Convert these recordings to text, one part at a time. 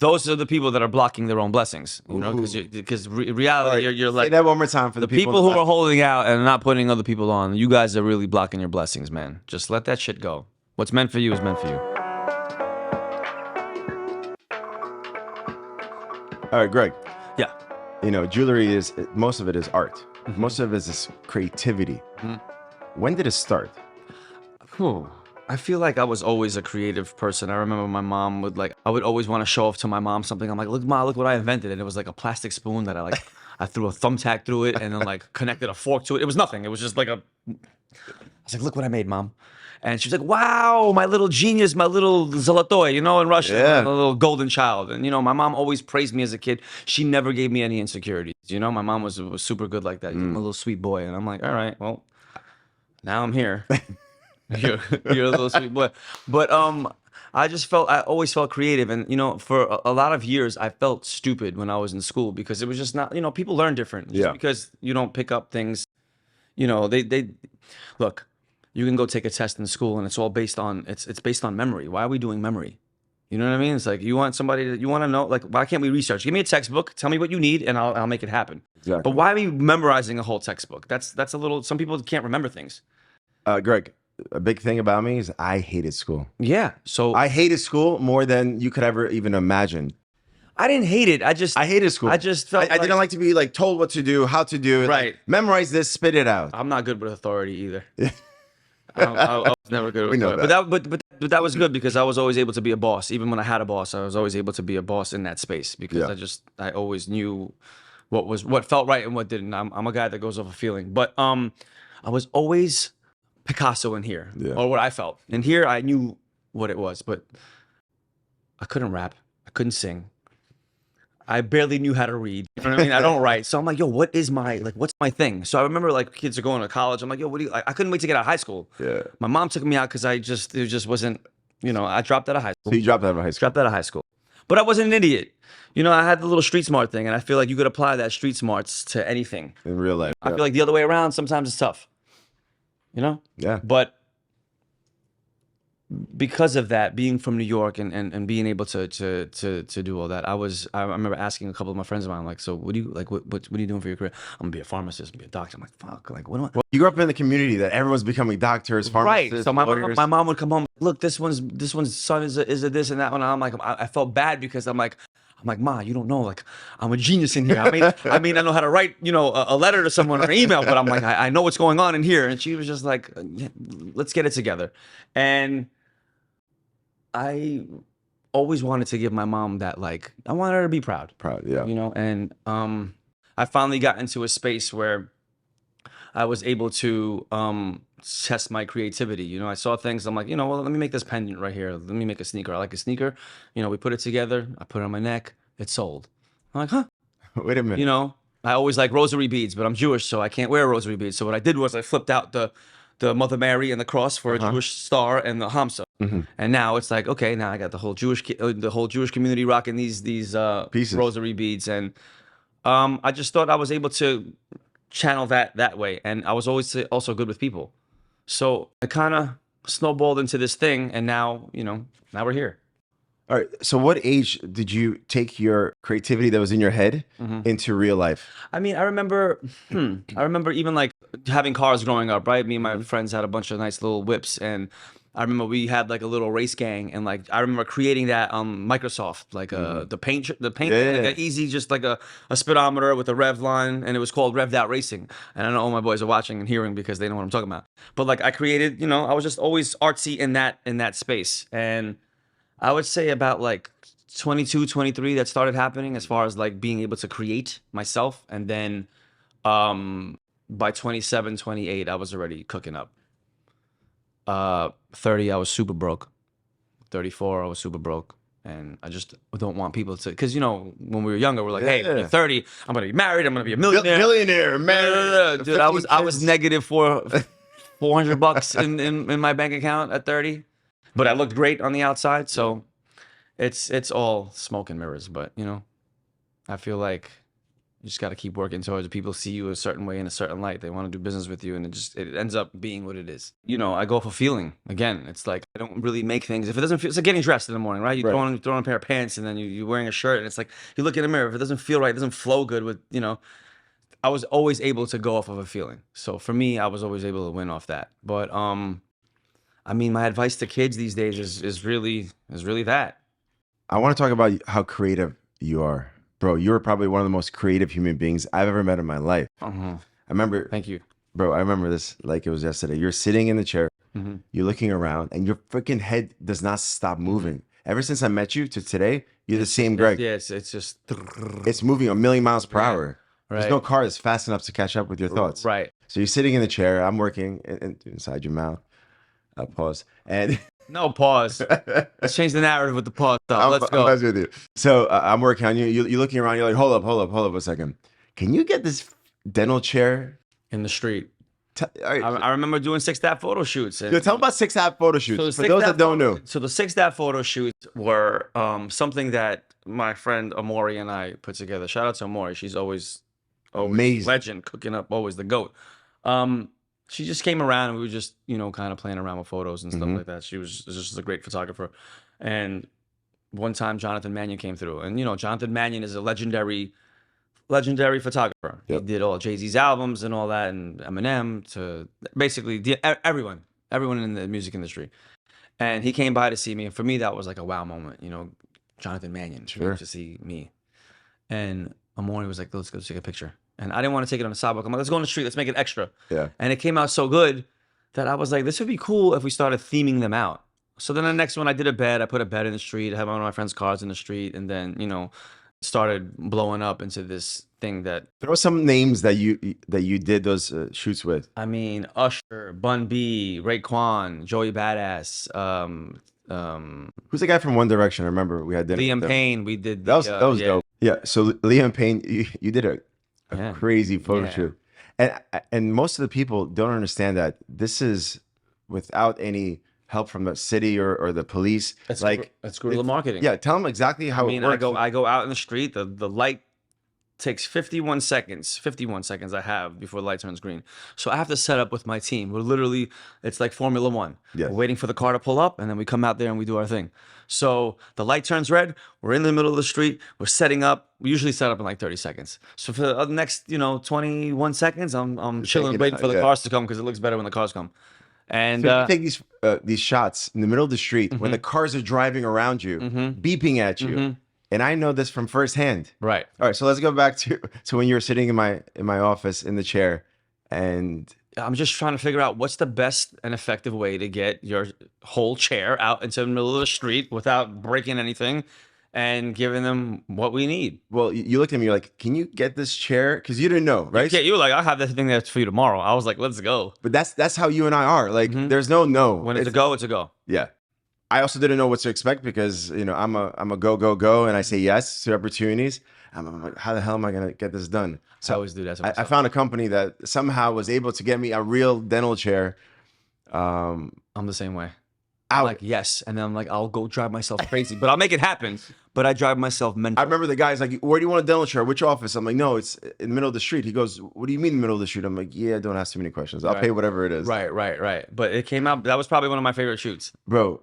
those are the people that are blocking their own blessings. You know, because reality, you're like, say that one more time for the people who are holding out and not putting other people on. You guys are really blocking your blessings, man. Just let that shit go. What's meant for you is meant for you. All right, Greg. Yeah. You know, jewelry is, most of it is art. Most of it is creativity. When did it start? Whew. I feel like I was always a creative person. I remember my mom I would always want to show off to my mom something. I'm like, look, Ma, look what I invented. And it was like a plastic spoon that I threw a thumbtack through it and then like connected a fork to it. It was nothing. It was just like I was like, look what I made, Mom. And she was like, wow, my little genius, my little zolotoy, you know, in Russian, a little golden child. And, you know, my mom always praised me as a kid. She never gave me any insecurities. You know, my mom was super good like that. I'm a little sweet boy. And I'm like, all right, well, now I'm here. you're a little sweet boy. But I always felt creative. And, you know, for a lot of years, I felt stupid when I was in school because it was just not, you know, people learn different. Just because you don't pick up things, you know, they look. You can go take a test in school and it's all based on, it's based on memory. Why are we doing memory? You know what I mean? It's like, you want to know, like, why can't we research? Give me a textbook, tell me what you need, and I'll make it happen. Exactly. But why are we memorizing a whole textbook? That's a little, some people can't remember things. Greg, a big thing about me is I hated school. Yeah. So I hated school more than you could ever even imagine. I didn't hate it. I hated school. I just felt I didn't like to be like told what to do, how to do it. Right. Like, memorize this, spit it out. I'm not good with authority either. I was never good with know that. But that was good because I was always able to be a boss. Even when I had a boss, I was always able to be a boss in that space because I always knew what felt right and what didn't. I'm a guy that goes off a feeling. But I was always Picasso in here, or what I felt. In here, I knew what it was, but I couldn't rap. I couldn't sing. I barely knew how to read. You know what I mean? I don't write. So I'm like, yo, what's my thing? So I remember like kids are going to college. I'm like, yo, what do you, I couldn't wait to get out of high school. Yeah. My mom took me out because it just wasn't, you know, I dropped out of high school. So you dropped out of high school? Dropped out of high school. But I wasn't an idiot. You know, I had the little street smart thing, and I feel like you could apply that street smarts to anything. In real life. I feel like the other way around, sometimes it's tough. You know? Yeah. But because of that, being from New York and being able to do all that, I remember asking a couple of my friends of mine, like, so what are you doing for your career? I'm gonna be a pharmacist, I'm gonna be a doctor. I'm like, fuck, like what do I? Well, you grew up in the community that everyone's becoming doctors, pharmacists, right. So my mom would come home, look, this one's son is a this and that one. And I'm like, I felt bad because I'm like, Ma, you don't know, like, I'm a genius in here. I mean, I know how to write, you know, a letter to someone or an email, but I'm like, I know what's going on in here. And she was just like, let's get it together. And I always wanted to give my mom that, like, I wanted her to be proud. Proud, yeah. You know, and I finally got into a space where I was able to test my creativity. You know, I saw things, I'm like, you know, well, let me make this pendant right here. Let me make a sneaker. I like a sneaker. You know, we put it together. I put it on my neck. It sold. I'm like, huh? Wait a minute. You know, I always like rosary beads, but I'm Jewish, so I can't wear rosary beads. So what I did was I flipped out the Mother Mary and the cross for a Jewish star and the Hamsa. And now it's like, okay, now I got the whole Jewish community rocking these pieces, rosary beads. And I just thought I was able to channel that way. And I was always also good with people. So I kind of snowballed into this thing, and now, you know, now we're here. All right. So what age did you take your creativity that was in your head into real life? I mean, I remember even like having cars growing up, right? Me and my friends had a bunch of nice little whips, and I remember we had like a little race gang, and like I remember creating that on Microsoft, like the paint, like an easy, just like a speedometer with a rev line, and it was called Revved Out Racing. And I know all my boys are watching and hearing because they know what I'm talking about. But like I created, you know, I was just always artsy in that space, and I would say about like 22, 23 that started happening as far as like being able to create myself, and then by 27, 28, I was already cooking up. 30, I was super broke. 34, I was super broke. And I just don't want people to, because, you know, when we were younger, we're like, hey, when you're 30, I'm going to be married, I'm going to be a millionaire. Millionaire, married. Dude, I was negative $400 in my bank account at 30. But I looked great on the outside, so it's all smoke and mirrors. But, you know, I feel like, You just got to keep working towards it. People see you a certain way in a certain light. They want to do business with you, and it ends up being what it is. You know, I go for feeling. Again, it's like I don't really make things. If it doesn't feel, it's like getting dressed in the morning, right? You throw on a pair of pants, and then you're wearing a shirt, and it's like you look in the mirror. If it doesn't feel right, it doesn't flow good with, you know. I was always able to go off of a feeling. So for me, I was always able to win off that. But I mean, my advice to kids these days is really that. I want to talk about how creative you are. Bro, you're probably one of the most creative human beings I've ever met in my life. I remember. Thank you. Bro, I remember this like it was yesterday. You're sitting in the chair, Mm-hmm. you're looking around, and your freaking head does not stop moving. Ever since I met you to today, you're the same Greg. Yeah, it's just. It's moving a million miles per hour. Right. There's no car that's fast enough to catch up with your thoughts. Right. So you're sitting in the chair. I'm working inside your mouth. Pause. And No, pause. Let's change the narrative with the pause stuff. Let's go. I'm messing with you. So I'm working on you. You're looking around. You're like, hold up a second. Can you get this dental chair In the street. All right. I remember doing 6-Dap photo shoots. Yo, tell me about 6-Dap photo shoots. So For those that don't know. So the 6-Dap photo shoots were something that my friend Amori and I put together. Shout out to Amori. She's always Amazing. legend, cooking up, always the GOAT. She just came around and we were just, you know, kind of playing around with photos and stuff like that. She was just a great photographer. And one time Jonathan Mannion came through. And, you know, Jonathan Mannion is a legendary photographer. Yep. He did all Jay-Z's albums and all that, and Eminem, to basically everyone in the music industry. And he came by to see me. And for me, that was like a wow moment. You know, Jonathan Mannion came to see me. And Amori was like, let's go take a picture. And I didn't want to take it on the sidewalk. I'm like, let's go on the street. Let's make it extra. Yeah. And it came out so good that I was like, this would be cool if we started theming them out. So then the next one, I did a bed. I put a bed in the street. I had one of my friends' cars in the street. And then, you know, started blowing up into this thing that... Throw some names that you did those shoots with. I mean, Usher, Bun B, Raekwon, Joey Badass, Who's the guy from One Direction? I remember we had dinner Liam with them. Payne. We did... That was dope. Yeah, so Liam Payne, you did a crazy photo shoot. And most of the people don't understand that this is without any help from the city or the police. It's guerrilla marketing. Yeah, tell them exactly how it works. I go out in the street. The light takes 51 seconds. 51 seconds I have before the light turns green. So I have to set up with my team. We're literally, it's like Formula One. Yes. We're waiting for the car to pull up, and then we come out there and we do our thing. So the light turns red. We're in the middle of the street. We're setting up. We usually set up in like 30 seconds. So for the next, 21 seconds, I'm chilling, waiting for the cars to come because it looks better when the cars come. And so you take these shots in the middle of the street when the cars are driving around you, beeping at you. And I know this from firsthand. Right. All right. So let's go back to when you were sitting in my office in the chair, and I'm just trying to figure out what's the best and effective way to get your whole chair out into the middle of the street without breaking anything and giving them what we need. Well, you looked at me, you're like, can you get this chair? Because you didn't know, right? Yeah, you were like, I'll have this thing that's for you tomorrow. I was like, let's go. But that's how you and I are. Like, there's no. When it's a go, it's a go. Yeah. I also didn't know what to expect because, I'm a go, and I say yes to opportunities. I'm like, how the hell am I going to get this done? So I always do that. I found a company that somehow was able to get me a real dental chair. I'm the same way. I'm like, yes. And then I'm like, I'll go drive myself crazy, but I'll make it happen. But I drive myself mental. I remember the guy's like, where do you want a dental chair? Which office? I'm like, no, it's in the middle of the street. He goes, what do you mean in the middle of the street? I'm like, yeah, don't ask too many questions. I'll pay whatever it is. Right. But it came out. That was probably one of my favorite shoots. Bro,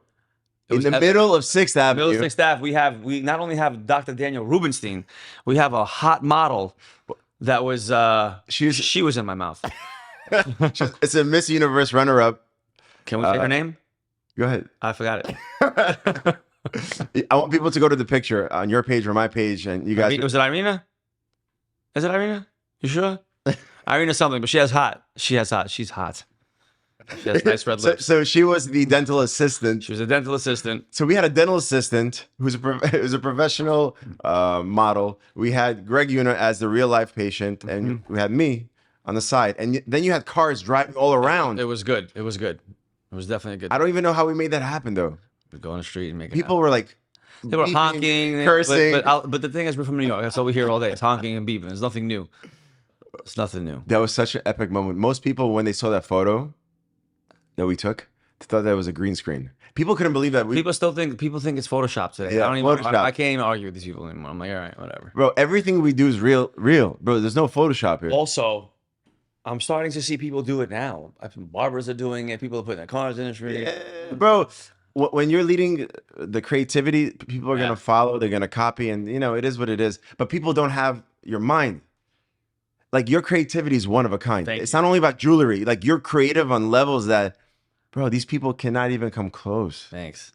in the middle of 6th Avenue. Middle of 6th Ave, we not only have Dr. Daniel Rubinshtein, we have a hot model that was, she was in my mouth. It's a Miss Universe runner-up. Can we say her name? Go ahead. I forgot it. I want people to go to the picture on your page or my page, and you guys. Was it Irina? Is it Irina? You sure? Irina something, but she's hot. She's hot. She has nice red lips. So she was the dental assistant. She was a dental assistant. So we had a dental assistant who's a professional model. We had Greg Yuna as the real life patient, and we had me on the side. And then you had cars driving all around. It was good. It was definitely good. I don't even know how we made that happen, though. We'd go on the street and make it People happen. were like, they were honking, cursing. but the thing is, we're from New York. That's all we hear all day. It's honking and beeping. There's nothing new. It's nothing new. That was such an epic moment. Most people, when they saw that photo that we took, thought that was a green screen. People couldn't believe that. People think it's Photoshop today. Yeah, I don't even. Photoshop. I can't even argue with these people anymore. I'm like, all right, whatever. Bro, everything we do is real, bro. There's no Photoshop here. Also, I'm starting to see people do it now. Barbers are doing it. People are putting their cars in the Yeah, bro. When you're leading the creativity, people are gonna follow. They're gonna copy, and you know it is what it is. But people don't have your mind. Like your creativity is one of a kind. It's not only about jewelry. Like you're creative on levels that, bro, these people cannot even come close. Thanks.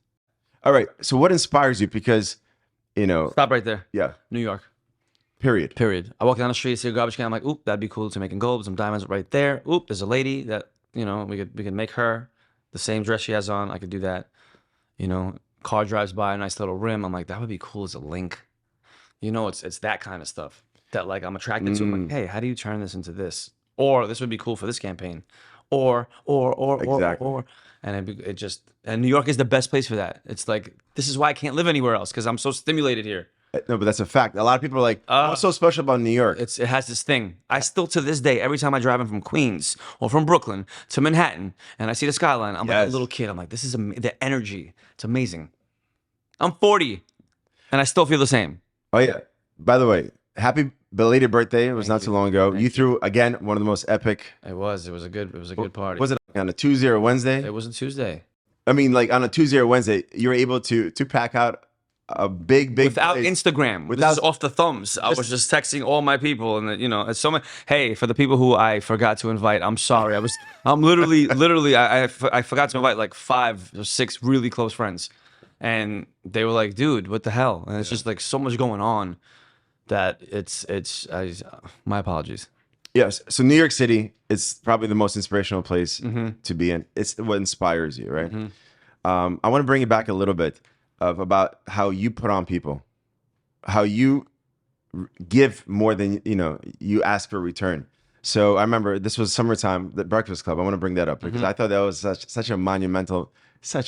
All right. So what inspires you? Because, you know. Stop right there. Yeah. New York. Period. I walk down the street, see a garbage can. I'm like, oop, that'd be cool to making gold. Some diamonds right there. Oop, there's a lady that, you know, we could make her the same dress she has on. I could do that. You know, car drives by, a nice little rim. I'm like, that would be cool as a link. You know, it's that kind of stuff that like I'm attracted to. I'm like, hey, how do you turn this into this? Or this would be cool for this campaign. Or, and and New York is the best place for that. It's like, this is why I can't live anywhere else, because I'm so stimulated here. No, but that's a fact. A lot of people are like, what's so special about New York? It has this thing. I still, to this day, every time I drive in from Queens or from Brooklyn to Manhattan and I see the skyline, I'm like a little kid. I'm like, this is the energy. It's amazing. I'm 40 and I still feel the same. Oh, yeah. By the way, happy belated birthday. It was not too long ago. You threw, again, one of the most epic. It was a good party. Was it on a Tuesday or a Wednesday? It was a Tuesday. I mean, like on a Tuesday or Wednesday, you were able to pack out a big without place. Instagram. This is off the thumbs. I was just texting all my people, and you know, it's so much. Hey, for the people who I forgot to invite, I'm sorry. I'm literally, I forgot to invite like 5 or 6 really close friends, and they were like, "Dude, what the hell?" And it's just like so much going on that my apologies. Yes. So New York City is probably the most inspirational place to be in. It's what inspires you, right? I want to bring it back a little bit about how you put on people, how you give more than you ask for return. So I remember this was summertime, the Breakfast Club. I want to bring that up because I thought that was such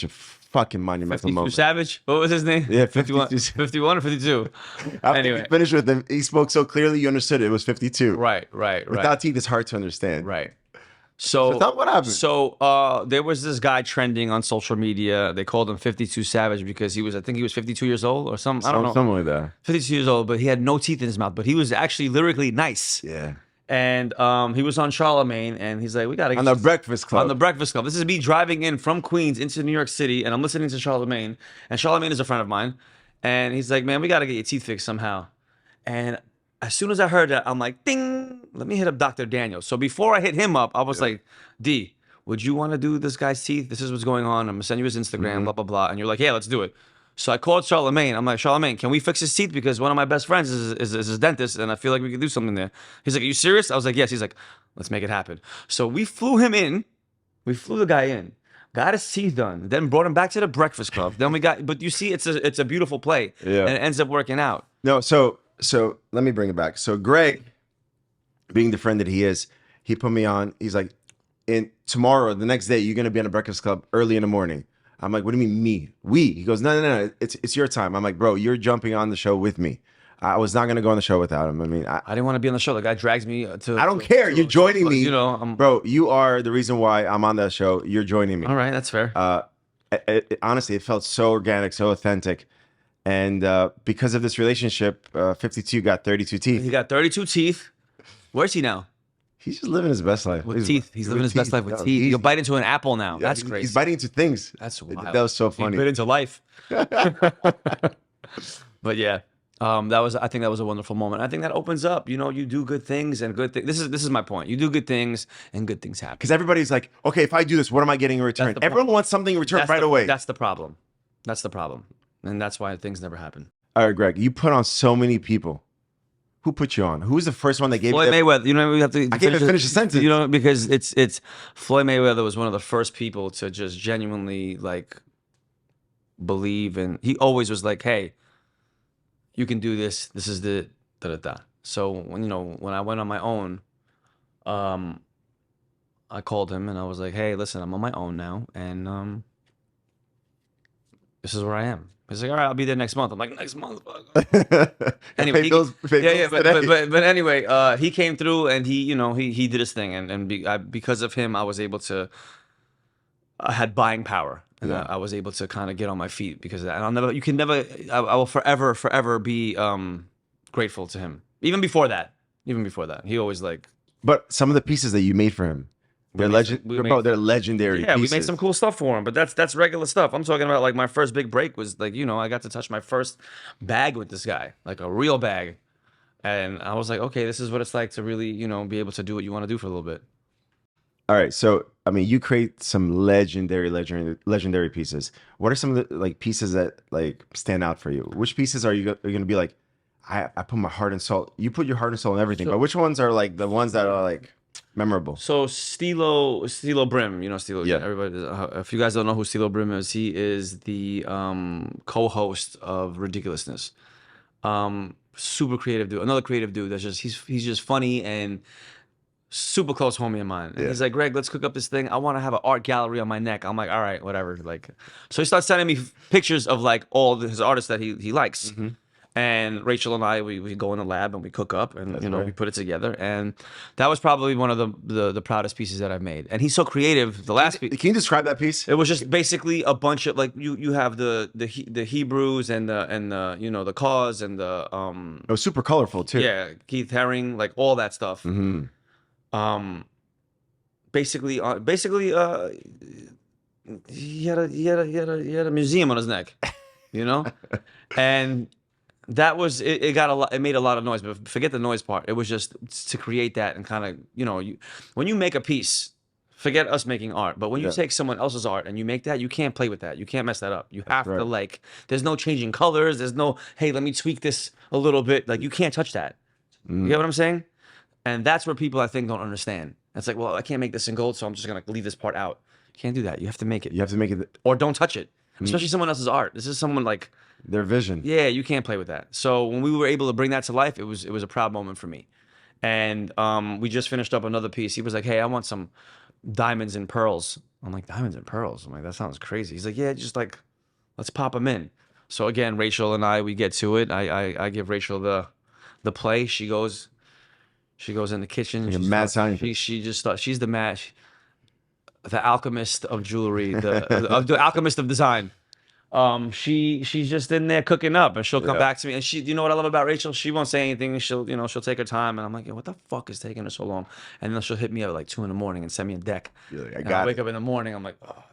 a fucking monumental 52 moment. Savage? What was his name? Yeah, 51 or 52. Anyway, finished with him. He spoke so clearly, you understood it was 52. Right. Without teeth, it's hard to understand. Right. So what happened? So there was this guy trending on social media. They called him 52 Savage because I think he was 52 years old or something. I don't know. Something like that. 52 years old, but he had no teeth in his mouth. But he was actually lyrically nice. Yeah. And he was on Charlemagne, and he's like, "We gotta get on the Breakfast Club." On the Breakfast Club. This is me driving in from Queens into New York City, and I'm listening to Charlemagne. And Charlemagne is a friend of mine, and he's like, "Man, we gotta get your teeth fixed somehow." And as soon as I heard that, I'm like, "Ding! Let me hit up Dr. Daniel." So before I hit him up, I was like, "D, would you want to do this guy's teeth? This is what's going on. I'm gonna send you his Instagram, blah blah blah." And you're like, "Yeah, let's do it." So I called Charlemagne. I'm like, "Charlemagne, can we fix his teeth? Because one of my best friends is his dentist, and I feel like we could do something there." He's like, "Are you serious?" I was like, "Yes." He's like, "Let's make it happen." So we flew him in. We flew the guy in, got his teeth done, then brought him back to the Breakfast Club. Then but you see, it's a beautiful play, and it ends up working out. No, so let me bring it back. So Greg, being the friend that he is, he put me on. He's like, tomorrow, the next day, you're gonna be on the Breakfast Club early in the morning. I'm like, what do you mean me? We? He goes, no. It's your time. I'm like, bro, you're jumping on the show with me. I was not gonna go on the show without him. I mean, I didn't want to be on the show. The guy drags me to. I don't care. You're joining me. You know, bro. You are the reason why I'm on that show. You're joining me. All right, that's fair. Honestly, it felt so organic, so authentic, and because of this relationship, 52 got 32 teeth. He got 32 teeth. Where's he now? He's just living his best life. With teeth. He's living his best life with teeth. You'll bite into an apple now. Yeah, that's crazy. He's biting into things. That's wild. That was so funny. He bit into life. But yeah, I think that was a wonderful moment. I think that opens up. You know, you do good things and good things. This is my point. You do good things and good things happen. Because everybody's like, okay, if I do this, what am I getting in return? Everyone wants something in return right away. That's the problem. That's the problem. And that's why things never happen. All right, Greg, you put on so many people. Who put you on? Who was the first one that gave Floyd Mayweather? You know, we have to. I can't even finish the sentence. You know, because it's Floyd Mayweather was one of the first people to just genuinely like believe, and he always was like, "Hey, you can do this. This is the da da da." So when I went on my own, I called him and I was like, "Hey, listen, I'm on my own now, and this is where I am." He's like, "All right, I'll be there next month." I'm like, "Next month?" Anyway, but anyway, he came through and he did his thing, and because of him, I was able to I had buying power, and I was able to kind of get on my feet because of that. And I'll never, you can never, I will forever be grateful to him. Even before that, he always like. But some of the pieces that you made for him, they're they're legendary. Yeah, pieces. we made some cool stuff for him, but that's regular stuff. I'm talking about like my first big break was like, you know, I got to touch my first bag with this guy, like a real bag, and I was like, okay, this is what it's like to really, you know, be able to do what you want to do for a little bit. All right, so I mean, you create some legendary pieces. What are some of the like pieces that like stand out for you? Which pieces are you going to be like, I put my heart and soul. You put your heart and soul in everything, but which ones are like the ones that are like memorable? So Stilo Brim, you know Stilo. Yeah. Everybody, if you guys don't know who Stilo Brim is, he is the co-host of Ridiculousness. Super creative dude. Another creative dude that's just he's just funny and super close homie of mine. And he's like, Greg, let's cook up this thing. I want to have an art gallery on my neck. I'm like, all right, whatever. Like, so he starts sending me pictures of like all his artists that he likes. And Rachel and I, we go in the lab and we cook up and you know we put it together. And that was probably one of the proudest pieces that I've made. And he's so creative. The last piece. Can you describe that piece? It was just basically a bunch of like you have the Hebrews and the you know the cause and the It was super colorful too. Yeah, Keith Haring, like all that stuff. Basically, he had a museum on his neck, you know, and that was it. It got a lot. It made a lot of noise, but forget the noise part. It was just to create that and kind of, you know, when you make a piece, forget us making art, but when you take someone else's art and you make that, you can't play with that. You can't mess that up. You have to like. There's no changing colors. There's no, hey, let me tweak this a little bit. Like you can't touch that. You get what I'm saying? And that's where people I think don't understand. It's like, well, I can't make this in gold, so I'm just gonna leave this part out. You can't do that. You have to make it. You have to make it, or don't touch it. Especially someone else's art. This is someone like their vision. Yeah, you can't play with that. So when we were able to bring that to life, it was a proud moment for me. And we just finished up another piece. He was like, hey, I want some diamonds and pearls. I'm like, diamonds and pearls? I'm like, that sounds crazy. He's like, yeah, just like, let's pop them in. So again, Rachel and I, we get to it. I give Rachel the play. She goes in the kitchen. She's mad scientist. She just thought she's the alchemist of jewelry, the alchemist of design. She's just in there cooking up, and she'll come back to me. And you know what I love about Rachel? She won't say anything. She'll take her time, and I'm like, what the fuck is taking her so long? And then she'll hit me up at like 2 a.m. and send me a deck. Like, I wake up in the morning. I'm like, oh,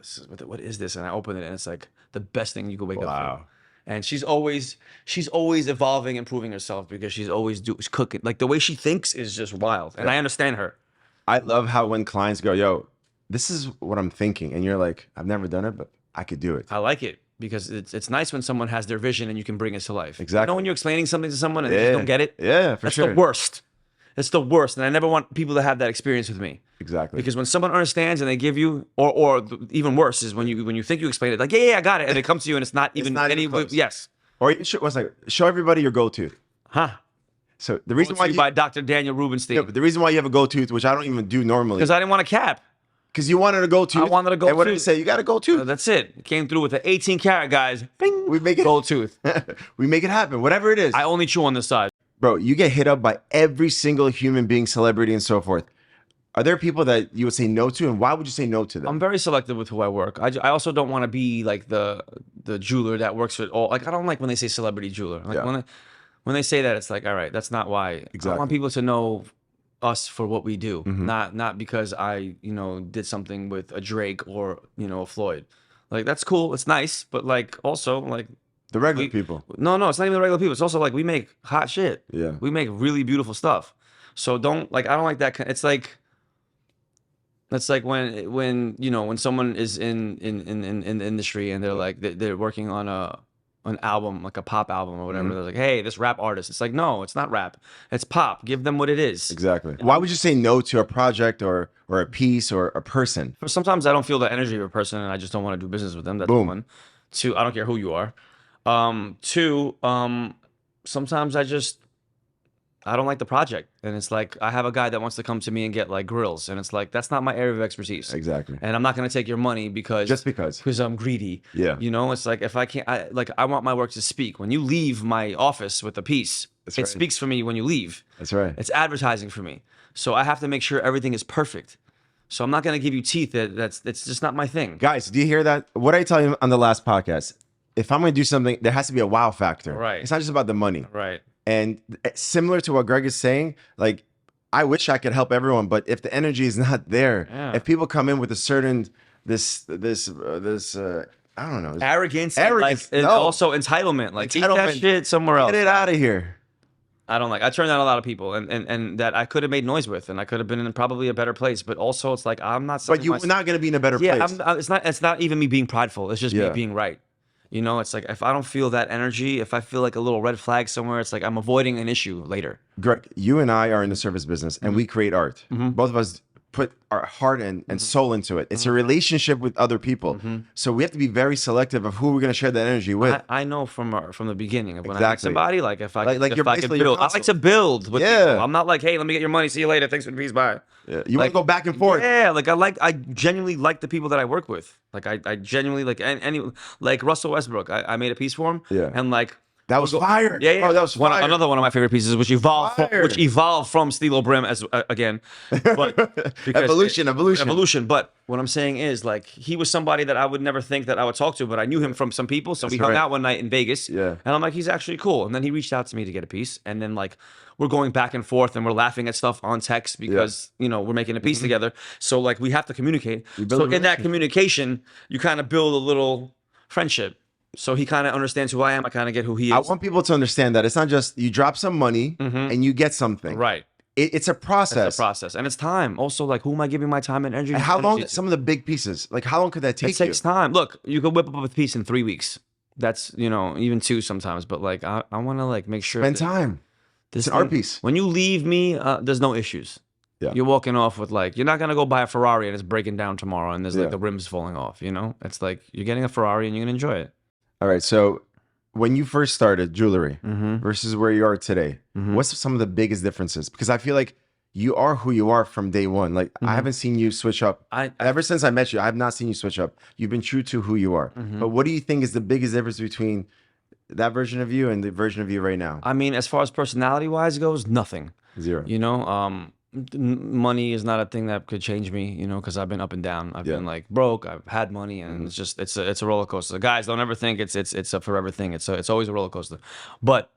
what is this? And I open it, and it's like the best thing you could wake up for. And she's always evolving, improving herself because she's always cooking. Like the way she thinks is just wild, and I understand her. I love how when clients go, yo, this is what I'm thinking, and you're like, I've never done it, but I could do it. I like it because it's nice when someone has their vision and you can bring it to life. Exactly. You know when you're explaining something to someone and they just don't get it? Yeah, for sure. That's the worst. It's the worst, and I never want people to have that experience with me. Exactly. Because when someone understands and they give you, or even worse is when you think you explain it, like yeah, I got it, and it comes to you and it's not even close. Yes. Or show everybody your gold tooth. Huh. So the reason why by Dr. Daniel Rubinshtein. Yeah, but the reason why you have a gold tooth, which I don't even do normally, because I didn't want a cap. Because you wanted a gold tooth. I wanted a gold tooth. And what did it say? You got a gold tooth. That's it. It came through with an 18 karat, guys. Bing. We make it gold tooth. We make it happen. Whatever it is. I only chew on this side. Bro, you get hit up by every single human being, celebrity, and so forth. Are there people that you would say no to, and why would you say no to them? I'm very selective with who I work. I also don't want to be like the jeweler that works with all. Like I don't like when they say celebrity jeweler. Like when they say that, it's like, all right, that's not why. Exactly. I want people to know us for what we do, not because I did something with a Drake or a Floyd. Like that's cool, it's nice, but like also like the regular people. No, it's not even the regular people. It's also like we make hot shit. Yeah, we make really beautiful stuff. So I don't like that. It's like when someone is in the industry and they're like they're working on an album, like a pop album or whatever. They're like, hey, this rap artist. It's like, no, it's not rap. It's pop. Give them what it is. Exactly. Why would you say no to a project or a piece or a person? Sometimes I don't feel the energy of a person and I just don't want to do business with them. That's one. Two, I don't care who you are. Two, sometimes I don't like the project. And it's like, I have a guy that wants to come to me and get like grills. And it's like, that's not my area of expertise. Exactly. And I'm not going to take your money because I'm greedy. Yeah. It's like, if I can't, I want my work to speak. When you leave my office with a piece, it speaks for me when you leave. That's right. It's advertising for me. So I have to make sure everything is perfect. So I'm not gonna give you teeth. That's just not my thing. Guys, do you hear that? What I tell you on the last podcast? If I'm going to do something, there has to be a wow factor. Right. It's not just about the money. Right. And similar to what Greg is saying, like, I wish I could help everyone, but if the energy is not there, if people come in with a certain this I don't know, arrogance, arrogance, and also entitlement, like keep that shit somewhere else. Get it out of here. I don't like. I turned down a lot of people, and that I could have made noise with, and I could have been in probably a better place. But also, it's like I'm not. But you're not going to be in a better place. Yeah, it's not even me being prideful. It's just me being right. You know, it's like if I don't feel that energy, if I feel like a little red flag somewhere, it's like I'm avoiding an issue later. Greg, you and I are in the service business, and we create art. Both of us put our heart and soul into it. It's a relationship with other people. So we have to be very selective of who we're going to share that energy with. I know from the beginning of when I meet somebody, like if I like if I can build, I like to build with people. I'm not like, hey, let me get your money, see you later, thanks for the peace, bye. Yeah. You want to go back and forth. Yeah, like I genuinely like the people that I work with. Like I genuinely like any like Russell Westbrook. I made a piece for him. Yeah. And like that was fire. Yeah. Oh, that was fire. Another one of my favorite pieces, which evolved from Steel Brim as again, but evolution. But what I'm saying is, like, he was somebody that I would never think that I would talk to, but I knew him from some people. So we hung out one night in Vegas. Yeah. And I'm like, he's actually cool. And then he reached out to me to get a piece, and then like we're going back and forth, and we're laughing at stuff on text because you know we're making a piece together. So like we have to communicate. So in that communication, you kind of build a little friendship. So he kind of understands who I am. I kind of get who he is. I want people to understand that it's not just you drop some money and you get something. Right. It's a process. It's a process. And it's time. Also, like, who am I giving my time and energy and how long, some of the big pieces, like how long could that take you? It takes time. Look, you could whip up a piece in 3 weeks. That's, you know, even 2 sometimes. But like, I want to like make sure. Spend time. It's an art piece. When you leave me, there's no issues. Yeah. You're walking off with like, you're not going to go buy a Ferrari and it's breaking down tomorrow and there's like the rims falling off, you know? It's like, you're getting a Ferrari and you're going to enjoy it. All right. So when you first started jewelry versus where you are today, what's some of the biggest differences? Because I feel like you are who you are from day one. Like I haven't seen you switch up. Ever since I met you, I have not seen you switch up. You've been true to who you are. But what do you think is the biggest difference between that version of you and the version of you right now? I mean, as far as personality wise goes, nothing. Zero. You know, money is not a thing that could change me, you know, because I've been up and down. I've been like broke. I've had money, and it's a roller coaster. Guys, don't ever think it's a forever thing. It's always a roller coaster. But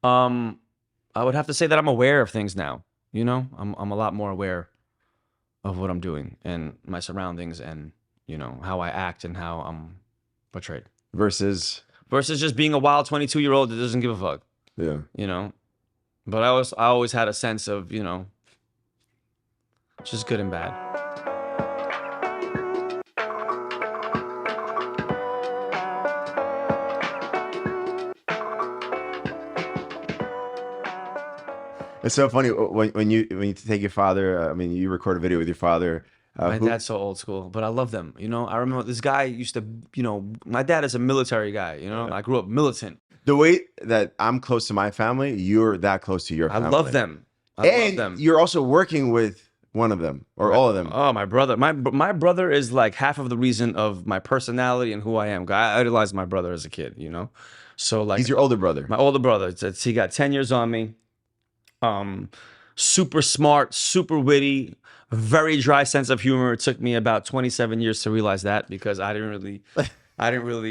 I would have to say that I'm aware of things now. You know, I'm a lot more aware of what I'm doing and my surroundings, and you know how I act and how I'm portrayed. Versus just being a wild 22-year-old that doesn't give a fuck. Yeah. You know, but I always had a sense of, you know, just good and bad. It's so funny when you take your father. I mean, you record a video with your father. My dad's so old school, but I love them. You know, I remember this guy used to. You know, my dad is a military guy. You know, I grew up militant. The way that I'm close to my family, you're that close to your family. I love them. I love them. You're also working with one of them or all of them. Oh, my brother. My brother is like half of the reason of my personality and who I am. I idolized my brother as a kid, you know? So like he's your older brother. My older brother. He got 10 years on me. Super smart, super witty, very dry sense of humor. It took me about 27 years to realize that because I didn't really,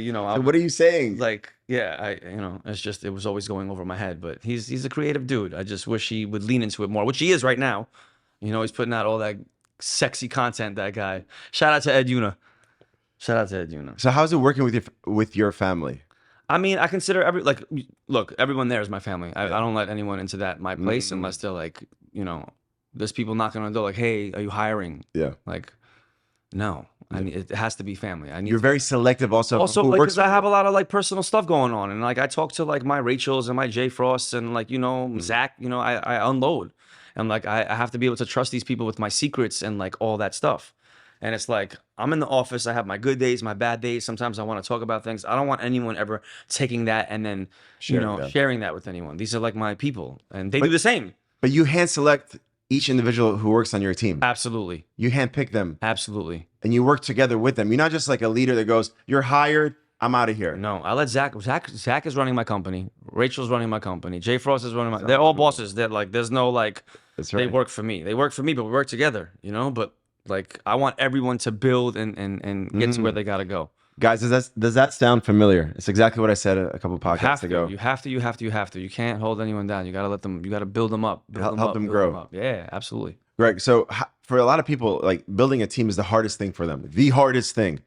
you know. So what are you saying? Like, yeah, you know, it was always going over my head, but he's a creative dude. I just wish he would lean into it more, which he is right now. You know, he's putting out all that sexy content, that guy. Shout out to Ed Yuna. So how's it working with your family? I mean, I consider look, everyone there is my family. I don't let anyone into my place unless they're like, you know, there's people knocking on the door like, hey, are you hiring? Yeah. Like, no. I mean, it has to be family. You're very selective also because I have a lot of like personal stuff going on, and like I talk to like my Rachels and my J Frosts and like, you know, Zach, you know, I unload, and like I have to be able to trust these people with my secrets and like all that stuff. And it's like, I'm in the office, I have my good days, my bad days. Sometimes I want to talk about things. I don't want anyone ever taking that and then, sharing that with anyone. These are like my people, and they do the same. But you hand select each individual who works on your team. Absolutely. You handpick them. Absolutely. And you work together with them. You're not just like a leader that goes, you're hired, I'm out of here. No, I let Zach is running my company. Rachel's running my company. Jay Frost is running they're all bosses. They're like, there's no like, they work for me. They work for me, but we work together, you know? But Like I want everyone to build and get to where they gotta go. Guys, does that sound familiar? It's exactly what I said a couple podcasts ago. You have to. You can't hold anyone down. You gotta let them. You gotta build them up. Help them grow. Them up. Yeah, absolutely. Greg, so for a lot of people, like building a team is the hardest thing for them. The hardest thing.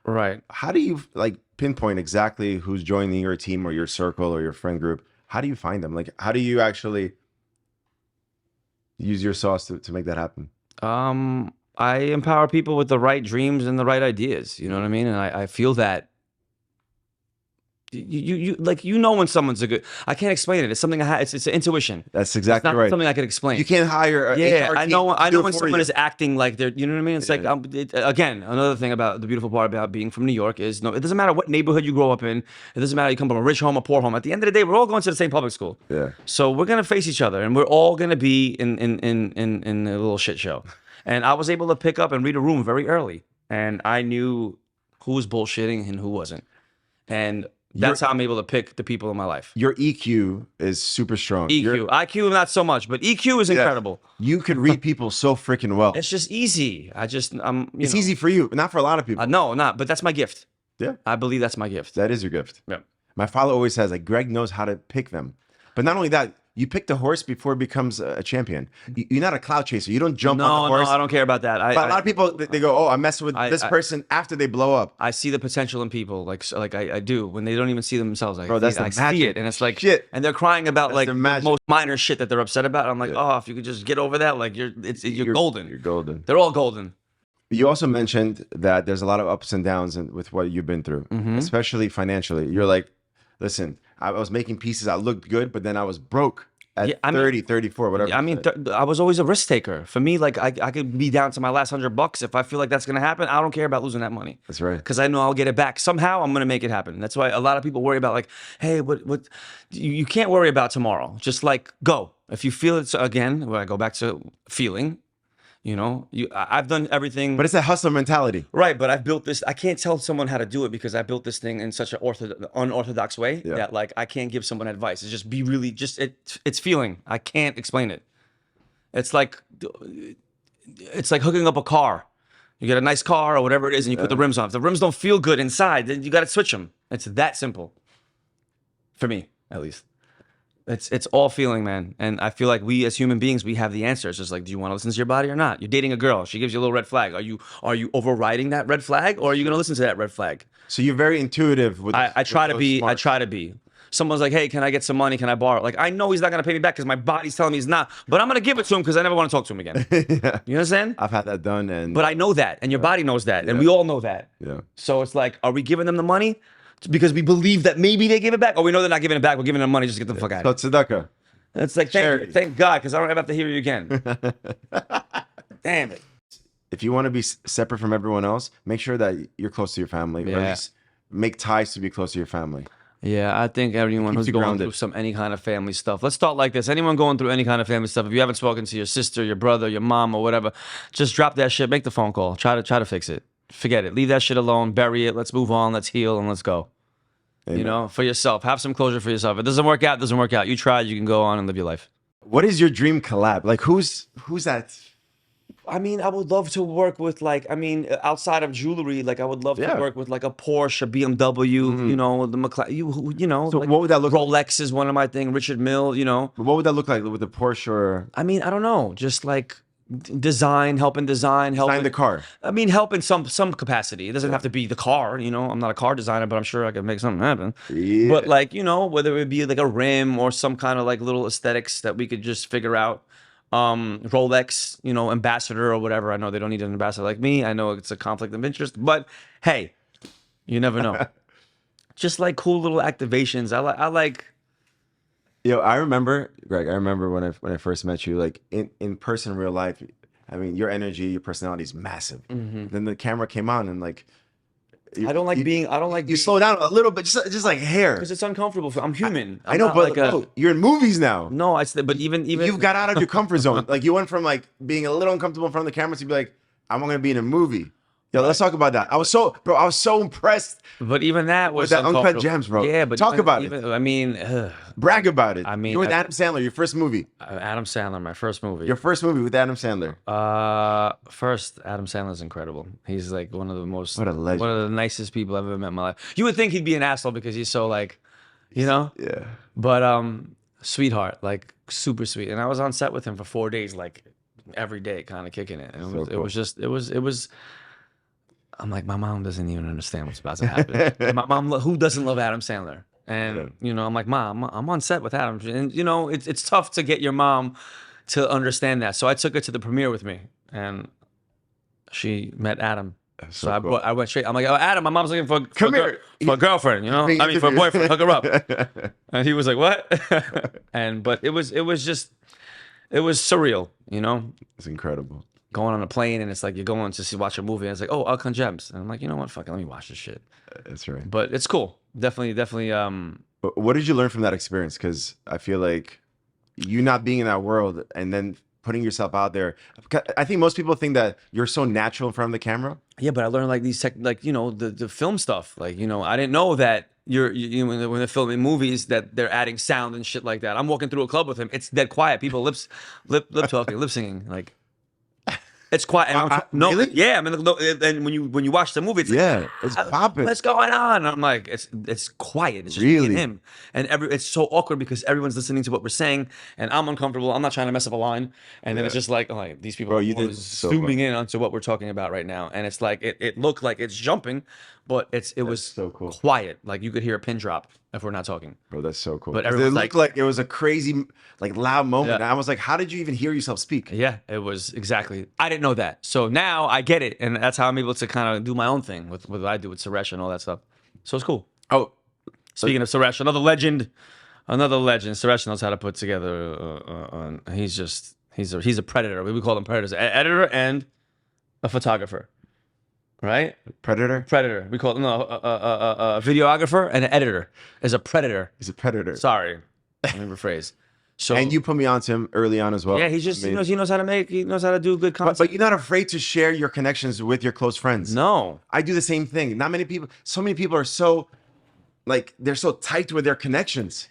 Right. How do you like pinpoint exactly who's joining your team or your circle or your friend group? How do you find them? Like, how do you actually use your sauce to make that happen? I empower people with the right dreams and the right ideas. You know what I mean? And I feel that you like, you know, when someone's a good, I can't explain it. It's something it's an intuition. That's exactly it's not right. Something I could explain. You can't hire a HR I team know when someone you. is acting like they're, you know what I mean? It's like, again, another thing about the beautiful part about being from New York is, no, it doesn't matter what neighborhood you grow up in. It doesn't matter you come from a rich home or poor home. At the end of the day, we're all going to the same public school. Yeah. So we're going to face each other and we're all going to be in a little shit show. And I was able to pick up and read a room very early. And I knew who was bullshitting and who wasn't. And that's how I'm able to pick the people in my life. Your EQ is super strong. IQ not so much, but EQ is incredible. You could read people so freaking well. It's just easy. It's easy for you, not for a lot of people. No, not. But that's my gift. Yeah. I believe that's my gift. That is your gift. Yeah. My father always says, like, Greg knows how to pick them. But not only that, you pick the horse before it becomes a champion. You're not a cloud chaser. You don't jump on the horse. No, I don't care about that. But a lot of people, they go, oh, I'm messing with this person after they blow up. I see the potential in people, like I do, when they don't even see themselves. Bro, that's the I magic. see it, and it's like, shit. And they're crying about That's like the the most minor shit that they're upset about. I'm like, oh, if you could just get over that, like you're golden. You're golden. They're all golden. You also mentioned that there's a lot of ups and downs with what you've been through, especially financially. You're like, listen, I was making pieces. I looked good, but then I was broke. At 30, 34, whatever. I mean, I was always a risk taker. For me, like I could be down to my last $100 if I feel like that's gonna happen. I don't care about losing that money. That's right. Because I know I'll get it back somehow. I'm gonna make it happen. That's why a lot of people worry about like, hey, what? You can't worry about tomorrow. Just like go. If you feel it's again, where I go back to feeling. You know, I've done everything. But it's a hustler mentality. Right, but I've built this. I can't tell someone how to do it because I built this thing in such an unorthodox way that like I can't give someone advice. It's just it's feeling. I can't explain it. It's like hooking up a car. You get a nice car or whatever it is and you put the rims on. If the rims don't feel good inside, then you got to switch them. It's that simple. For me, at least. It's all feeling, man. And I feel like we as human beings, we have the answers. Just like, do you want to listen to your body or not? You're dating a girl. She gives you a little red flag. Are you overriding that red flag or are you going to listen to that red flag? So you're very intuitive with I try to be. Someone's like, hey, can I get some money? Can I borrow? Like, I know he's not going to pay me back because my body's telling me he's not. But I'm going to give it to him because I never want to talk to him again. Yeah. You understand? I've had that done. But I know that. And your body knows that. And we all know that. Yeah. So it's like, are we giving them the money because we believe that maybe they give it back? Or we know they're not giving it back. We're giving them money. Just get the fuck out of here. So tzedakah. It's like, thank God, because I don't ever have to hear you again. Damn it. If you want to be separate from everyone else, make sure that you're close to your family. Or at least make ties to be close to your family. Yeah, I think everyone who's going through any kind of family stuff. Let's start like this. Anyone going through any kind of family stuff, if you haven't spoken to your sister, your brother, your mom, or whatever, just drop that shit. Make the phone call. Try to fix it. Forget it. Leave that shit alone. Bury it. Let's move on. Let's heal and let's go. Amen. You know, for yourself. Have some closure for yourself. If it doesn't work out, it doesn't work out. You tried. You can go on and live your life. What is your dream collab? Like, who's that? I mean, I would love to work with outside of jewelry, like I would love to work with like a Porsche, a BMW, you know, the you know. So like what would that look like? Rolex is one of my things, Richard Mille, you know. But what would that look like with the Porsche or? I mean, I don't know, just like helping design the car. I mean, help in some capacity. It doesn't have to be the car, you know. I'm not a car designer, but I'm sure I can make something happen. Yeah. But like, you know, whether it be like a rim or some kind of like little aesthetics that we could just figure out. Rolex, you know, ambassador or whatever. I know they don't need an ambassador like me. I know it's a conflict of interest, but hey, you never know. Just like cool little activations. I like. Yo, I remember, Greg. I remember when I first met you, like in person, real life. I mean, your energy, your personality is massive. Then the camera came on, and like, I don't like being. You slow down a little bit, just like hair, because it's uncomfortable. I'm human. I know, but like you're in movies now. No, but even you've got out of your comfort zone. Like you went from like being a little uncomfortable in front of the camera to be like, I'm going to be in a movie. Yo, let's talk about that. I was so impressed But even that was with that Uncut uncomfortable. Gems, bro. Yeah, but talk about it. I mean, Brag about it. I mean, you with Adam Sandler, your first movie. Adam Sandler, my first movie. Your first movie with Adam Sandler. First, Adam Sandler's incredible. He's like one of the most, What a legend. one of the nicest people I've ever met in my life. You would think he'd be an asshole because he's so like, you know? Yeah. But sweetheart, like super sweet. And I was on set with him for 4 days, like every day, kind of kicking it. And it was just, it was. I'm like, my mom doesn't even understand what's about to happen. My mom, who doesn't love Adam Sandler? And you know, I'm like, Mom, I'm on set with Adam, and you know, it's tough to get your mom to understand that. So I took her to the premiere with me, and she met Adam. So I went straight. I'm like, oh, Adam, my mom's looking for a girlfriend, you know. I mean, for a boyfriend, hook her up. And he was like, what? But it was surreal, you know. It's incredible. Going on a plane and it's like you're going to watch a movie and it's like, oh, Uncut Gems. And I'm like, you know what? Fuck it, let me watch this shit. That's right. But it's cool. Definitely. But what did you learn from that experience? Because I feel like you not being in that world and then putting yourself out there. I think most people think that you're so natural in front of the camera. Yeah, but I learned like like, you know, the film stuff. Like, you know, I didn't know that you when they're filming movies that they're adding sound and shit like that. I'm walking through a club with him. It's dead quiet. People lip talking, lip singing, like. It's quiet. No, really? Yeah. I mean, and when you watch the movie, it's like, it's popping. What's going on? And I'm like, it's quiet. It's just me and him, and it's so awkward because everyone's listening to what we're saying, and I'm uncomfortable. I'm not trying to mess up a line, and then it's just like, these people are zooming in onto what we're talking about right now, and it's like it looked like it's jumping, but it was so cool. Quiet. Like you could hear a pin drop if we're not talking. Bro, that's so cool. But it looked like it was a crazy, like loud moment. Yeah. I was like, how did you even hear yourself speak? Yeah, it was exactly. I didn't know that. So now I get it. And that's how I'm able to kind of do my own thing with what I do with Suresh and all that stuff. So it's cool. Oh, speaking of Suresh, another legend. Suresh knows how to put together. He's a predator. We call them predators. An editor and a photographer. Right? Predator. We call a videographer and an editor is a predator. He's a predator. Sorry. Let me rephrase. So and you put me onto him early on as well. Yeah, he knows how to do good content. But you're not afraid to share your connections with your close friends. No. I do the same thing. So many people are so like they're so tight with their connections.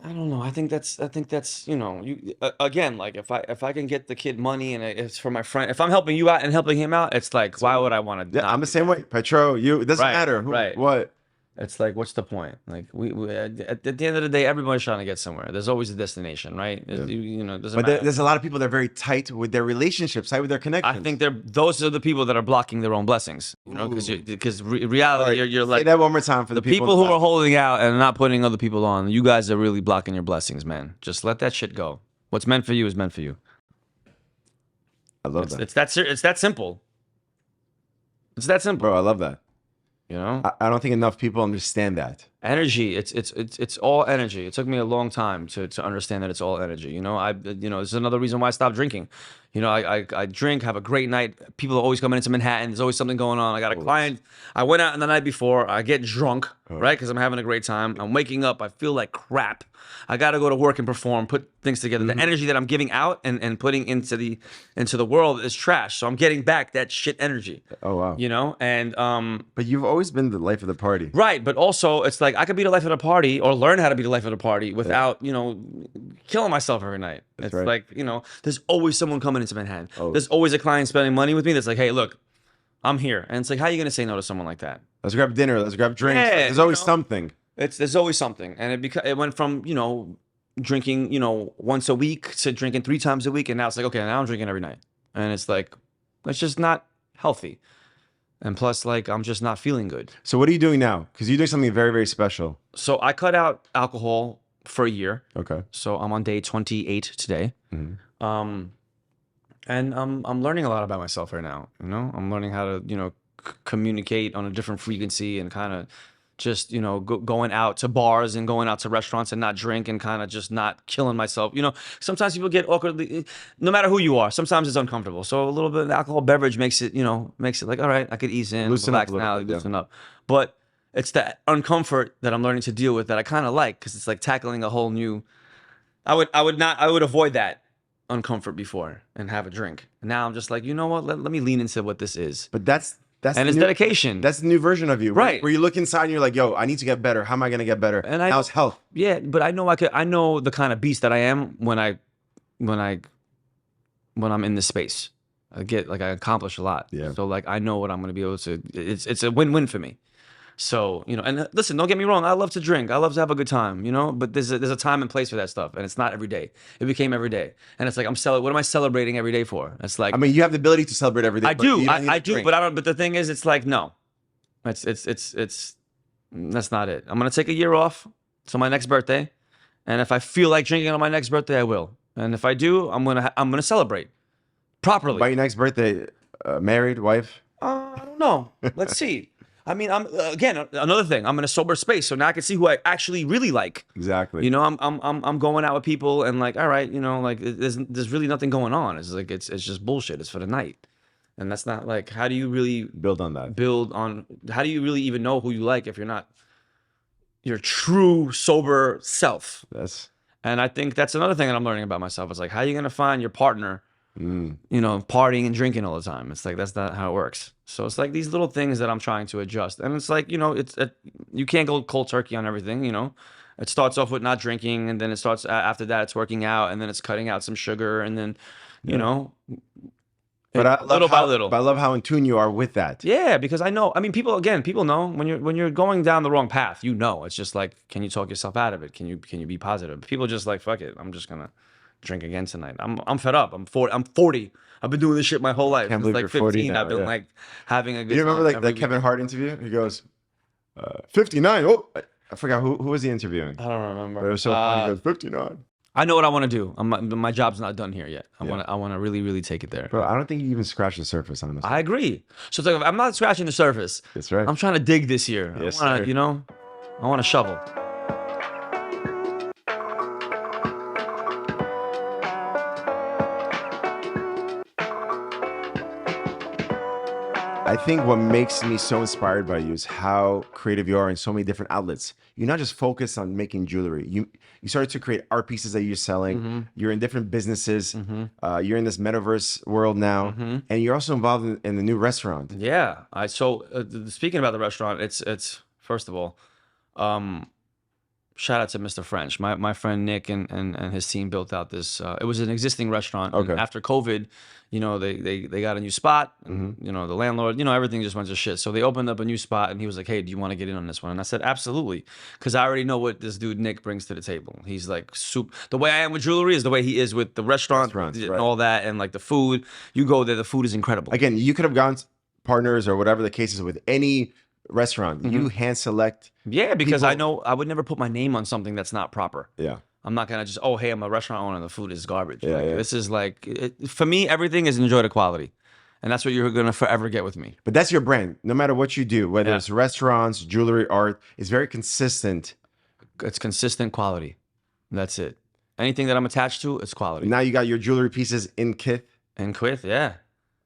I don't know. I think that's you know, again, like if I can get the kid money and it's for my friend, if I'm helping you out and helping him out, it's like why would I want to? Yeah, I'm the same way. Petro, it doesn't matter. What? It's like, what's the point? Like we at the end of the day, everybody's trying to get somewhere. There's always a destination, right? Yeah. You know, it doesn't matter. There's a lot of people that are very tight with their relationships, tight with their connections. I think those are the people that are blocking their own blessings. You know, because reality, you're like, say that one more time for the people who are holding out and not putting other people on. You guys are really blocking your blessings, man. Just let that shit go. What's meant for you is meant for you. I love that. It's that simple. It's that simple, bro. I love that. You know, I don't think enough people understand that. Energy, it's all energy. It took me a long time to understand that it's all energy. You know, this is another reason why I stopped drinking. You know, I drink, have a great night. People are always coming into Manhattan. There's always something going on. I got a client. I went out the night before. I get drunk, right? Because I'm having a great time. I'm waking up. I feel like crap. I got to go to work and perform, put things together. The energy that I'm giving out and putting into the world is trash. So I'm getting back that shit energy. Oh, wow. You know, and but you've always been the life of the party. Right, but also it's like I could be the life of the party or learn how to be the life of the party without, you know, killing myself every night. It's like, you know, there's always someone coming into Manhattan. There's always a client spending money with me that's like, hey, look, I'm here. And it's like, how are you going to say no to someone like that? Let's grab dinner. Let's grab drinks. Yeah, there's always something. There's always something. And it went from, you know, drinking, you know, once a week to drinking 3 times a week. And now it's like, okay, now I'm drinking every night. And it's like, it's just not healthy. And plus, like, I'm just not feeling good. So what are you doing now? Because you're doing something very, very special. So I cut out alcohol for a year. Okay. So I'm on day 28 today. Mm-hmm. And I'm learning a lot about myself right now. You know, I'm learning how to, you know, communicate on a different frequency and kind of just, you know, going out to bars and going out to restaurants and not drink and kind of just not killing myself. You know, sometimes people get awkwardly, no matter who you are, sometimes it's uncomfortable. So a little bit of alcohol beverage makes it like, all right, I could ease in, relax now, loosen up. But it's that uncomfort that I'm learning to deal with that I kind of like, because it's like tackling a whole new, I would avoid that uncomfort before and have a drink. And now I'm just like, you know what? Let me lean into what this is. But that's and it's dedication. That's the new version of you, right? Where you look inside and you're like, yo, I need to get better. How am I gonna get better? And now it's health. Yeah, but I know I know the kind of beast that I am when I'm in this space. I accomplish a lot. Yeah. So like I know what I'm gonna be able to. It's a win-win for me. So, you know, and listen, don't get me wrong. I love to drink. I love to have a good time, you know, but there's a time and place for that stuff. And it's not every day. It became every day. And it's like, what am I celebrating every day for? It's like, I mean, you have the ability to celebrate every day. I do, but the thing is, it's like, no, that's not it. I'm going to take a year off till my next birthday. And if I feel like drinking on my next birthday, I will. And if I do, I'm going to celebrate properly. By your next birthday, married, wife? I don't know. Let's see. I mean, I'm again another thing. I'm in a sober space, so now I can see who I actually really like. Exactly. You know, I'm going out with people, and like, all right, you know, like there's really nothing going on. It's like it's just bullshit. It's for the night, and that's not like. How do you really build on that? How do you really even know who you like if you're not your true sober self? And I think that's another thing that I'm learning about myself. It's like, how are you gonna find your partner? You know, partying and drinking all the time. It's like, that's not how it works. So it's like these little things that I'm trying to adjust. And it's like, you know, you can't go cold turkey on everything, you know. It starts off with not drinking, and then it starts after that it's working out, and then it's cutting out some sugar, and then, you know, but little by little. But I love how in tune you are with that. Yeah, because I know, I mean, people know when you're going down the wrong path, you know. It's just like, can you talk yourself out of it? Can you be positive? People just like, fuck it, I'm just gonna drink again tonight. I'm fed up. I'm 40. I've been doing this shit my whole life. Can't Since believe like you're 40 15. now, I've been like having a good You remember time like that Kevin Hart interview? He goes, 59. Oh, I forgot who was he interviewing. I don't remember. But it was so funny. He goes, 59. I know what I want to do. My job's not done here yet. I want to really, really take it there. Bro, I don't think you even scratched the surface on this. I agree. So it's like, I'm not scratching the surface. That's right. I'm trying to dig this year. Yes, I want sir. to, you know, I want to shovel. I think what makes me so inspired by you is how creative you are in so many different outlets. You're not just focused on making jewelry. You started to create art pieces that you're selling. You're in different businesses. You're in this metaverse world now, and you're also involved in the new restaurant. Yeah. Speaking about the restaurant, it's first of all, shout out to Mr. French. My friend Nick and his team built out this. It was an existing restaurant. Okay. And after COVID, you know, they got a new spot. And, you know, the landlord, you know, everything just went to shit. So they opened up a new spot, and he was like, "Hey, do you want to get in on this one?" And I said, "Absolutely," because I already know what this dude Nick brings to the table. He's like the way I am with jewelry is the way he is with the restaurant and all that, and like the food. You go there, the food is incredible. Again, you could have gone partners or whatever the case is with any restaurant. You hand select. Yeah, because I know I would never put my name on something that's not proper. Yeah. I'm not gonna just, oh, hey, I'm a restaurant owner and the food is garbage. Yeah, yeah. This is like, for me, everything is enjoy the quality. And that's what you're gonna forever get with me. But that's your brand. No matter what you do, whether it's restaurants, jewelry, art, it's very consistent. It's consistent quality. That's it. Anything that I'm attached to, it's quality. Now you got your jewelry pieces in Kith. In Kith, yeah.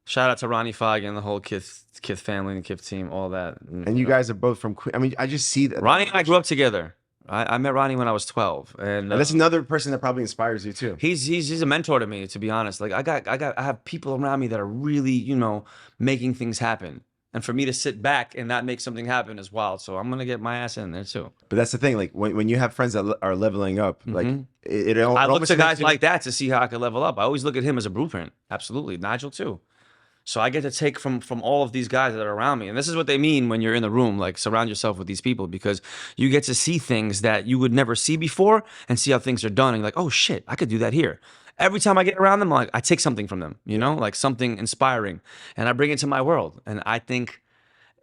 Shout out to Ronnie Fogg and the whole Kith family and Kith team, all that. And you guys are both from Queen. I mean, I just see that. Ronnie and I grew up together. I met Ronnie when I was 12, and that's another person that probably inspires you too. He's a mentor to me, to be honest. Like I have people around me that are really, you know, making things happen, and for me to sit back and not make something happen is wild. So I'm gonna get my ass in there too. But that's the thing, like when you have friends that are leveling up, like I look to guys like that to see how I can level up. I always look at him as a blueprint. Absolutely, Nigel too. So I get to take from all of these guys that are around me. And this is what they mean when you're in the room, like surround yourself with these people, because you get to see things that you would never see before and see how things are done. And you're like, oh shit, I could do that here. Every time I get around them, like I take something from them, you know, like something inspiring, and I bring it to my world. And I think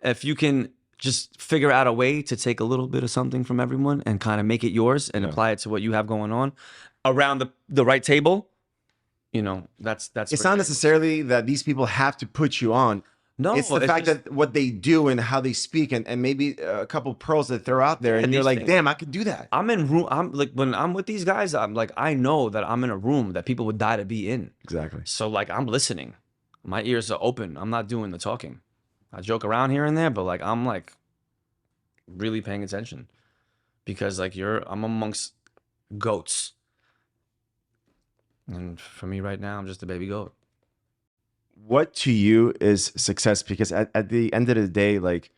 if you can just figure out a way to take a little bit of something from everyone and kind of make it yours and apply it to what you have going on around the right table, you know, that's it's not necessarily that these people have to put you on. No, it's the fact that what they do and how they speak, and maybe a couple pearls that they're out there, and you're like, damn, I could do that. I'm like, when I'm with these guys, I'm like, I know that I'm in a room that people would die to be in. Exactly. So like, I'm listening. My ears are open. I'm not doing the talking. I joke around here and there, but like, I'm like really paying attention, because like I'm amongst goats. And for me right now, I'm just a baby goat. What to you is success? Because at the end of the day, like,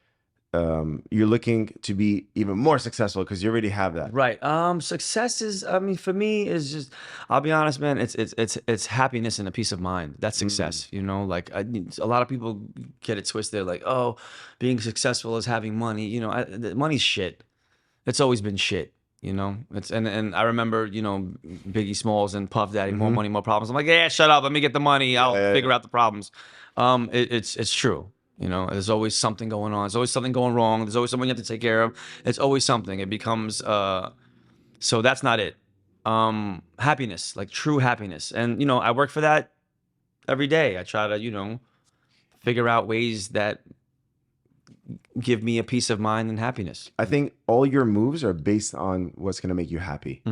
you're looking to be even more successful because you already have that. Right. Success is, I mean, for me is just, I'll be honest, man, it's happiness and a peace of mind. That's success, you know, like a lot of people get it twisted, like, oh, being successful is having money, you know, money's shit. It's always been shit, you know. It's and I remember, you know, Biggie Smalls and Puff Daddy, more money, more problems. I'm like, yeah, shut up, let me get the money, I'll figure out the problems. It's true. You know, there's always something going on. There's always something going wrong. There's always someone you have to take care of. It's always something. It becomes so that's not it. Happiness, like true happiness. And you know, I work for that every day. I try to, you know, figure out ways that give me a peace of mind and happiness. I think all your moves are based on what's gonna make you happy.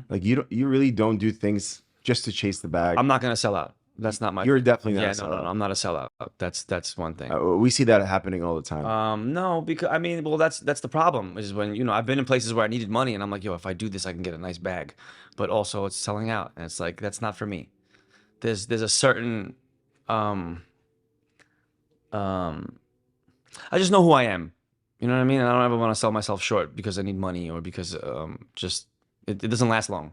Like you really don't do things just to chase the bag. I'm not gonna sell out. That's not my. You're definitely not. Yeah, a sellout. no, I'm not a sellout. That's one thing. We see that happening all the time. No, because I mean, well, that's the problem is when, you know, I've been in places where I needed money and I'm like, yo, if I do this, I can get a nice bag, but also it's selling out, and it's like that's not for me. There's a certain I just know who I am. You know what I mean? And I don't ever want to sell myself short because I need money or because just it doesn't last long.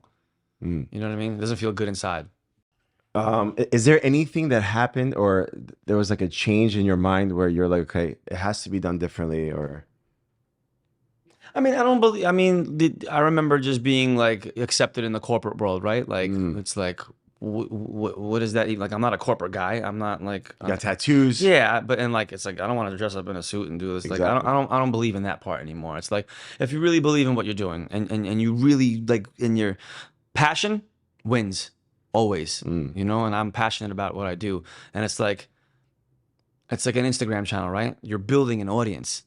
You know what I mean? It doesn't feel good inside. Is there anything that happened or there was like a change in your mind where you're like, okay, it has to be done differently? Or I mean, I don't believe. I mean, I remember just being like accepted in the corporate world, right? Like it's like, what is that even? Like, I'm not a corporate guy. I'm not like you got tattoos. Yeah, but and like it's like I don't want to dress up in a suit and do this. Like I don't believe in that part anymore. It's like if you really believe in what you're doing and you really like in your passion wins always. You know, and I'm passionate about what I do, and it's like an Instagram channel, right? You're building an audience.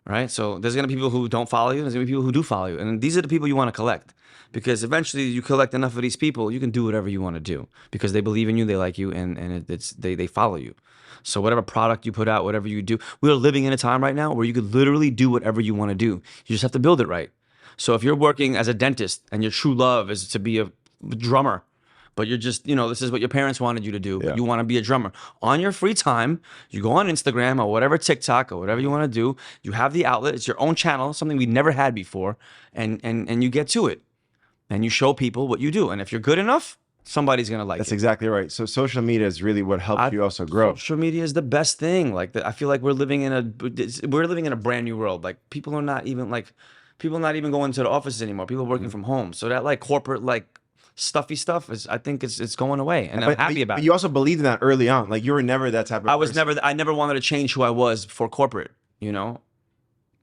Right? So there's going to be people who don't follow you. There's going to be people who do follow you. And these are the people you want to collect. Because eventually you collect enough of these people, you can do whatever you want to do. Because they believe in you, they like you, and they follow you. So whatever product you put out, whatever you do, we're living in a time right now where you could literally do whatever you want to do. You just have to build it right. So if you're working as a dentist and your true love is to be a drummer, but you're just, you know, this is what your parents wanted you to do. But you want to be a drummer. On your free time, you go on Instagram or whatever, TikTok or whatever you want to do. You have the outlet. It's your own channel, something we never had before. And you get to it. And you show people what you do. And if you're good enough, somebody's going to like it. That's exactly right. So social media is really what helps you also grow. Social media is the best thing. Like I feel like we're living in a brand new world. Like people are not even going to the offices anymore. People are working from home. So that like corporate, like, stuffy stuff is, I think it's going away, and I'm happy about it. But you also believed in that early on. Like you were never that type of person. I never wanted to change who I was for corporate, you know?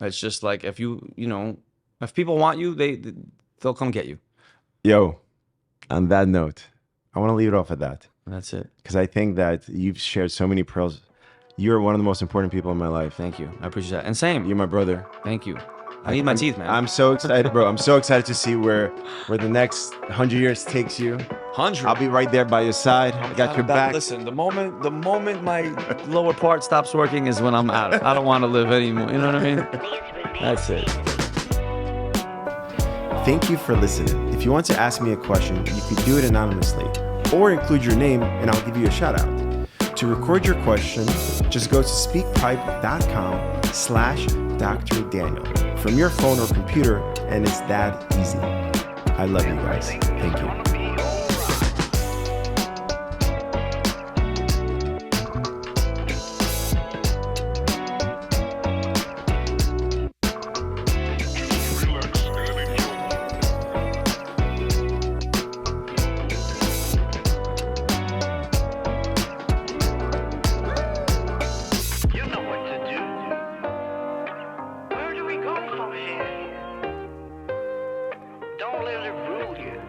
It's just like if people want you, they'll come get you. Yo, on that note, I want to leave it off at that. That's it. Because I think that you've shared so many pearls. You're one of the most important people in my life. Thank you. I appreciate that. And same. You're my brother. Thank you. I need my teeth, man. I'm so excited, bro. I'm so excited to see where the next 100 years takes you. 100. I'll be right there by your side. I got your back. Listen, the moment my lower part stops working is when I'm out. I don't want to live anymore. You know what I mean? That's it. Thank you for listening. If you want to ask me a question, you can do it anonymously or include your name and I'll give you a shout out. To record your question, just go to speakpipe.com/Dr. Daniel from your phone or computer, and it's that easy. I love you guys. Thank you. Don't let it rule you.